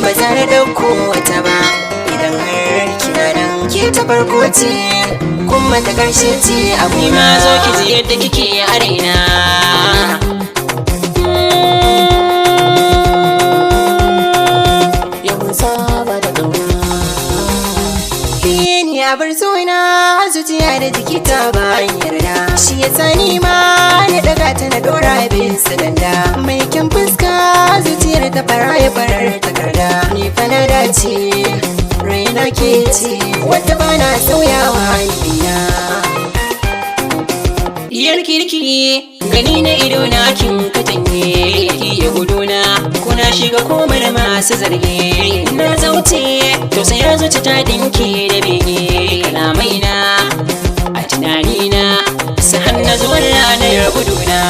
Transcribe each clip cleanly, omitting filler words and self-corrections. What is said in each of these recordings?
ba za na dauko wata ba idan har kina nan ke ta farko ce kuma ta karshe ce abu ma zo ki ji yadda kike a raina bar suna zuciya da jiki ta bayan yarda shi ya sani ma na daga ta na dora bisa danda mai kyan fuska zuciyar ta fara ya farar takarda ni fa na dace raina ke ce wata bana sauyawa niya iyar kirkiri gani na ido na kin katanye ya guduna kuna shiga komar masu zarge na zauce to sai ya zuci ta dinki da bege kalamai na a tunanina su hanna zuwan ranar guduna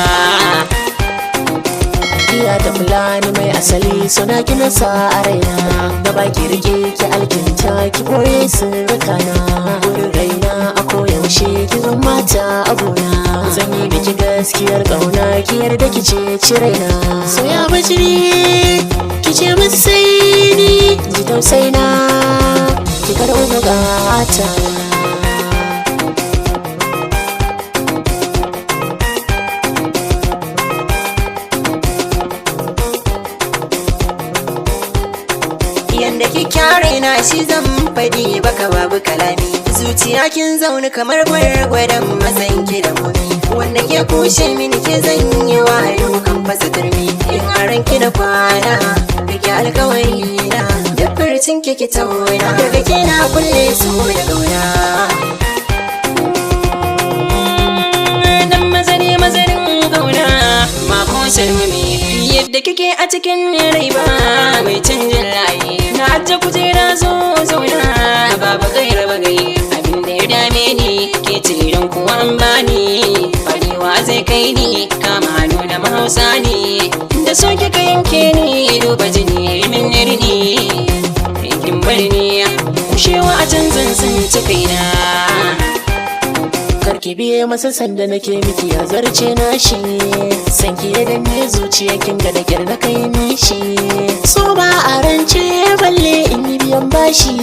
iya da fulani mai asali suna gina sa a raina da baki rike ki alkinta ki boye sirrikana wurin raina a koyaushe ki zan mata abuna zan yi miki gaskiyar kauna ki yarda ki ce raina so ya bajiri ki ce musu sai ni ji tausaina ki karɓo bukata yanda ki kyare na shi zan faɗi baka babu kalami zuciya kin zaune kamar gwargwadon mazan ki da mumi wanda ke kushe mini ke zan yi wayo kan fasa turmi in aran ki da kwana rike alkawari na da furcin ki tauna daga ke na kulle su da gauna dan mazarin gauna mako sarmami yadda kike a cikin rai ba mai canjin layi na ajiye kujera zo zauna babu gaira bagai abinda ya dame ni ke ce don kuwa an bani farewa zai kai ni kama hannu da mahausa ne da so kika yanke ni duba jini min rini kin bari ni kushewa a canzan sun ci kaina karki biye masa sanda nake miki ya zarce na shi sanki ya danne zuciya kin ga da kyar na kai nishi so ba a rance balle in yi biyan bashi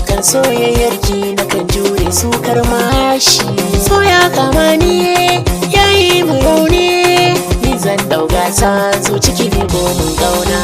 kan soyayyar ki na kan jure su karmashi so ya kama ni yayi mu rauni ni zan dauga sa zuci ki bi mun kauna